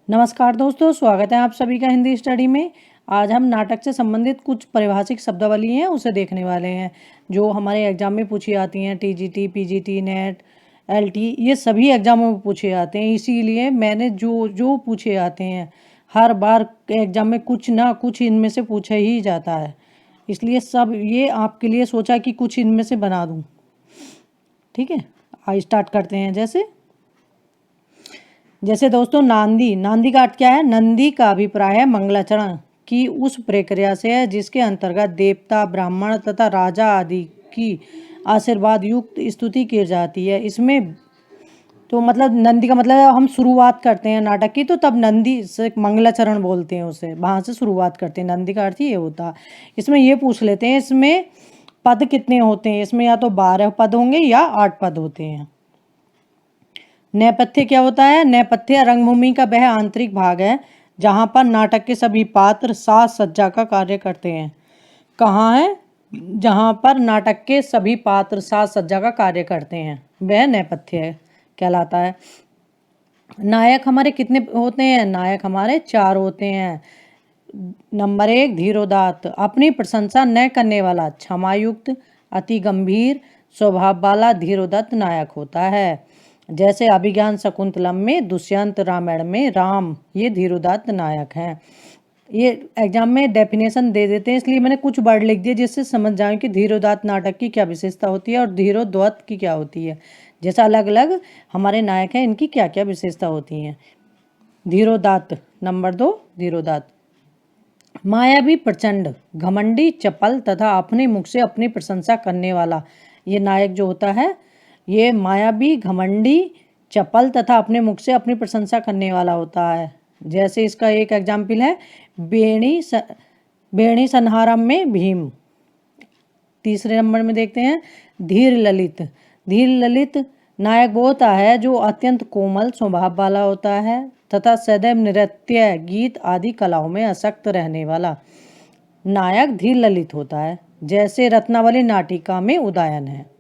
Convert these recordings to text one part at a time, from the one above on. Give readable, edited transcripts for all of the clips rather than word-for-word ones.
नमस्कार दोस्तों, स्वागत है आप सभी का हिंदी स्टडी में। आज हम नाटक से संबंधित कुछ पारिभाषिक शब्दावली हैं उसे देखने वाले हैं जो हमारे एग्जाम में पूछी आती हैं। टीजीटी, पीजीटी, नेट, एलटी, ये सभी एग्जामों में पूछे आते हैं। इसीलिए मैंने जो जो पूछे आते हैं हर बार एग्जाम में कुछ ना कुछ इनमें से पूछा ही जाता है। इसलिए सब ये आपके लिए सोचा कि कुछ इनमें से बना दूँ। ठीक है, आइए स्टार्ट करते हैं। जैसे दोस्तों, नांदी का अर्थ क्या है? नंदी का अभिप्राय है मंगलाचरण की उस प्रक्रिया से है जिसके अंतर्गत देवता, ब्राह्मण तथा राजा आदि की आशीर्वाद युक्त स्तुति की जाती है। इसमें तो मतलब नंदी का मतलब हम शुरुआत करते हैं नाटक की, तो तब नंदी से मंगलाचरण बोलते हैं, उसे वहाँ से शुरुआत करते हैं। नंदी का अर्थ ये होता है। इसमें ये पूछ लेते हैं, इसमें पद कितने होते हैं? इसमें या तो 12 पद होंगे या 8 पद होते हैं। नेपथ्य क्या होता है? नेपथ्य रंगभूमि का वह आंतरिक भाग है जहां पर नाटक के सभी पात्र साज सज्जा का कार्य करते हैं। कहाँ है? जहां पर नाटक के सभी पात्र साज सज्जा का कार्य करते हैं, वह नेपथ्य कहलाता है। नायक हमारे कितने होते हैं? नायक हमारे 4 होते हैं। नंबर 1, धीरोदात्त, अपनी प्रशंसा न करने वाला, क्षमायुक्त, अति गंभीर स्वभाव वाला धीरोदात्त नायक होता है। जैसे अभिज्ञान शकुंतलम में दुष्यंत, रामायण में राम, ये धीरोदात्त नायक हैं। ये एग्जाम में डेफिनेशन दे देते हैं, इसलिए मैंने कुछ वर्ड लिख दिए जिससे समझ जाएं कि धीरोदात्त नाटक की क्या विशेषता होती है और धीरोद्वत्त की क्या होती है। जैसा अलग अलग हमारे नायक हैं, इनकी क्या क्या विशेषता होती हैं। धीरोदात्त, नंबर 2, धीरोदात्त। मायावी, प्रचंड, घमंडी, चपल तथा अपने मुख से अपनी प्रशंसा करने वाला, ये नायक जो होता है ये मायावी, घमंडी, चपल तथा अपने मुख से अपनी प्रशंसा करने वाला होता है। जैसे इसका एक एग्जाम्पल है बेणी संहारम में भीम। तीसरे नंबर में देखते हैं धीर ललित। धीर ललित नायक वो होता है जो अत्यंत कोमल स्वभाव वाला होता है तथा सदैव नृत्य, गीत आदि कलाओं में आसक्त रहने वाला नायक धीर ललित होता है। जैसे रत्नावली नाटिका में उदयन है।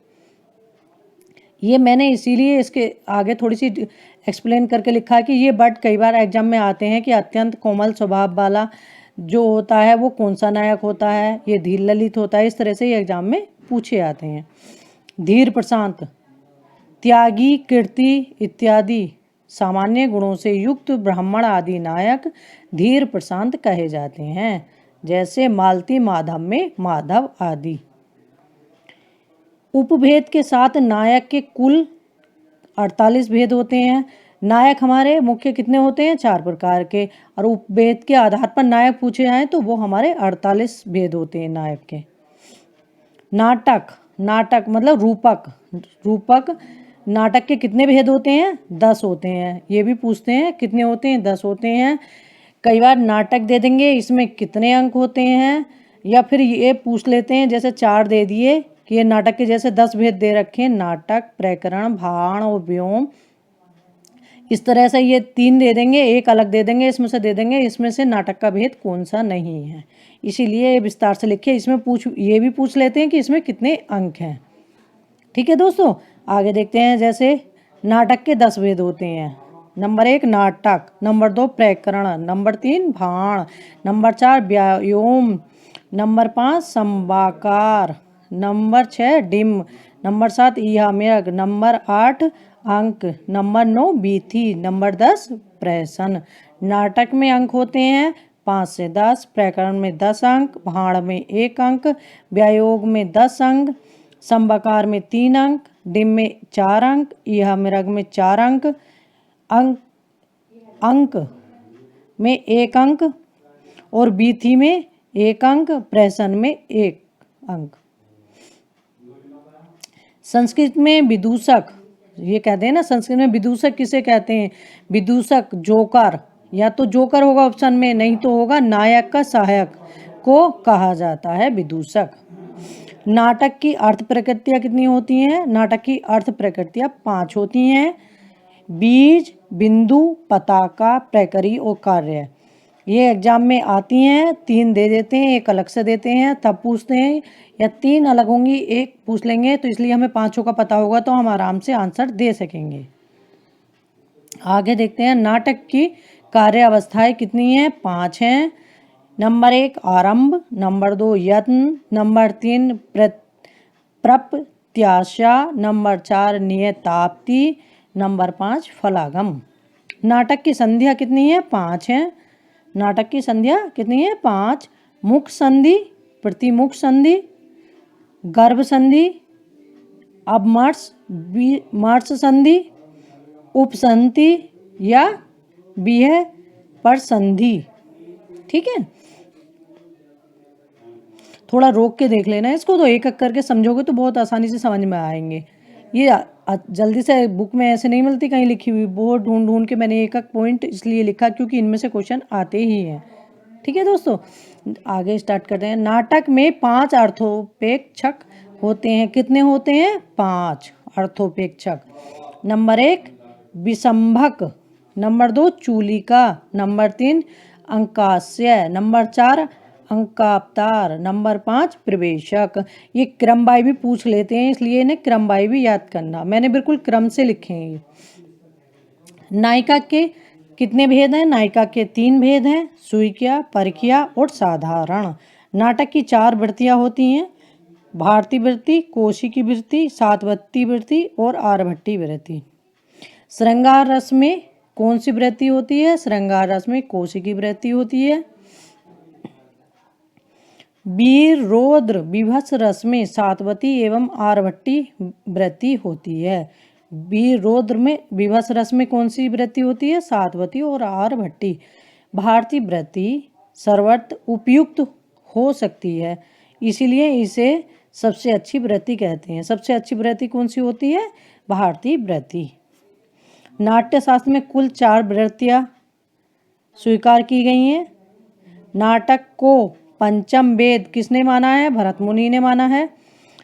ये मैंने इसीलिए इसके आगे थोड़ी सी एक्सप्लेन करके लिखा है कि ये वर्ड कई बार एग्जाम में आते हैं कि अत्यंत कोमल स्वभाव वाला जो होता है वो कौन सा नायक होता है? ये धीर ललित होता है। इस तरह से ये एग्जाम में पूछे आते हैं। धीर प्रशांत, त्यागी, कीर्ति इत्यादि सामान्य गुणों से युक्त ब्राह्मण आदि नायक धीर प्रशांत कहे जाते हैं। जैसे मालती माधव में माधव आदि। उपभेद के साथ नायक के कुल 48 भेद होते हैं। नायक हमारे मुख्य कितने होते हैं? 4 प्रकार के, और उपभेद के आधार पर नायक पूछे जाएं तो वो हमारे 48 भेद होते हैं नायक के। नाटक मतलब रूपक नाटक के कितने भेद होते हैं? 10 होते हैं। ये भी पूछते हैं कितने होते हैं? 10 होते हैं। कई बार नाटक दे देंगे इसमें कितने अंक होते हैं, या फिर ये पूछ लेते हैं जैसे 4 दे दिए कि ये नाटक के जैसे 10 भेद दे रखे हैं, नाटक, प्रकरण, भाण और व्योम। इस तरह से ये 3 दे देंगे, एक अलग दे देंगे, इसमें से दे देंगे इसमें से नाटक का भेद कौन सा नहीं है। इसीलिए विस्तार से लिखिए। इसमें ये भी पूछ लेते हैं कि इसमें कितने अंक हैं। ठीक है दोस्तों, आगे देखते हैं। जैसे नाटक के 10 भेद होते हैं। नंबर 1, नाटक। नंबर 2, प्रकरण। नंबर 3, भाण। नंबर 4, व्योम। नंबर 5, संवाकार। नंबर 6, डिम। नंबर 7, इहाम्यक। नंबर 8, अंक। नंबर 9, बीथी। नंबर 10, प्रहसन। नाटक में अंक होते हैं 5 से 10, प्रकरण में 10 अंक, भाण में 1 अंक, व्यायोग में 10 अंक, संवाकार में 3 अंक, डिम में 4 अंक, इहाम्यक में 4 अंक, अंक में 1 अंक और बीथी में 1 अंक, प्रहसन में 1 अंक। संस्कृत में विदूषक, ये कहते हैं ना, संस्कृत में विदूषक किसे कहते हैं? विदूषक जोकर, या तो जोकर होगा ऑप्शन में, नहीं तो होगा नायक का सहायक को कहा जाता है विदूषक। नाटक की अर्थ प्रकृतियाँ कितनी होती हैं? नाटक की अर्थ प्रकृतियाँ 5 होती हैं। बीज, बिंदु, पताका, प्रकरी और कार्य। ये एग्जाम में आती हैं। 3 दे देते हैं, एक अलग से देते हैं, तब पूछते हैं, या 3 अलग होंगी, एक पूछ लेंगे, तो इसलिए हमें 5 का पता होगा तो हम आराम से आंसर दे सकेंगे। आगे देखते हैं। नाटक की कार्य अवस्थाएं कितनी हैं? 5 हैं। नंबर 1 आरंभ, नंबर 2 यत्न, नंबर 3 प्रत्याशा, नंबर 4 नियताप्ति, नंबर 5 फलागम। नाटक की संधियाँ कितनी है? 5 हैं। नाटक की संधियाँ कितनी है? 5। मुख संधि, प्रतिमुख संधि, गर्भ संधि, अपमर्श, मर्श संधि, उपसंधि या बिह पर संधि। ठीक है, थोड़ा रोक के देख लेना इसको, तो एक एक करके समझोगे तो बहुत आसानी से समझ में आएंगे। ये जल्दी से बुक में ऐसे नहीं मिलती कहीं लिखी हुई, बहुत ढूंढ ढूंढ के मैंने एक एक पॉइंट इसलिए लिखा क्योंकि इनमें से क्वेश्चन आते ही हैं। ठीक है दोस्तों, आगे स्टार्ट करते हैं। नाटक में 5 अर्थोपेक्षक होते हैं। कितने होते हैं? 5 अर्थोपेक्षक। नंबर 1 विसंभक, नंबर 2 चूलिका, नंबर 3 अंकास्य, नंबर 4 अंकावतार, नंबर 5 प्रवेशक। ये क्रम बाई भी पूछ लेते हैं, इसलिए इन्हें क्रम बाई भी याद करना। मैंने बिल्कुल क्रम से लिखे हैं ये। नायिका के कितने भेद हैं? नायिका के 3 भेद हैं, सुइकिया, परकिया और साधारण। नाटक की 4 वृत्तियाँ होती हैं, भारतीय वृत्ति, कौशिकी वृत्ति, सातवत्ती वृत्ति और आर्यभट्टी वृत्ति। श्रृंगार रस में कौन सी वृत्ति होती है? श्रृंगार रस में कौशिकी वृत्ति होती है। वीर रौद्र विभत्स रस में सातवती एवं आर्यभट्टी वृत्ति होती है। वीर रौद्र में विभत्स रस में कौन सी वृत्ति होती है? सातवती और आर्यभट्टी। भारतीय वृत्ति सर्वत्र उपयुक्त हो सकती है, इसीलिए इसे सबसे अच्छी वृत्ति कहते हैं। सबसे अच्छी वृत्ति कौन सी होती है? भारतीय वृत्ति। नाट्य शास्त्र में कुल 4 वृत्तियाँ स्वीकार की गई हैं। नाटक को पंचम वेद किसने माना है? भरत मुनि ने माना है।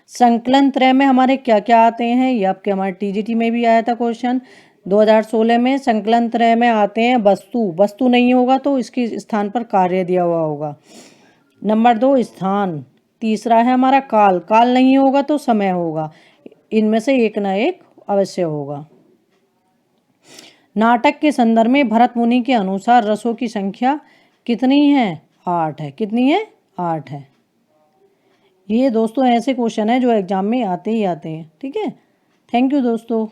संकलन त्रय में हमारे क्या क्या आते हैं? ये आपके हमारे टीजीटी में भी आया था क्वेश्चन 2016 में। संकलन त्रय में आते हैं वस्तु, वस्तु नहीं होगा तो इसके स्थान पर कार्य दिया हुआ होगा। नंबर 2 स्थान, तीसरा है हमारा काल, काल नहीं होगा तो समय होगा। इनमें से एक ना एक अवश्य होगा। नाटक के संदर्भ में भरत मुनि के अनुसार रसों की संख्या कितनी है? 8 है। कितनी है? 8 है। ये दोस्तों ऐसे क्वेश्चन है जो एग्जाम में आते ही आते हैं। ठीक है, थैंक यू दोस्तों।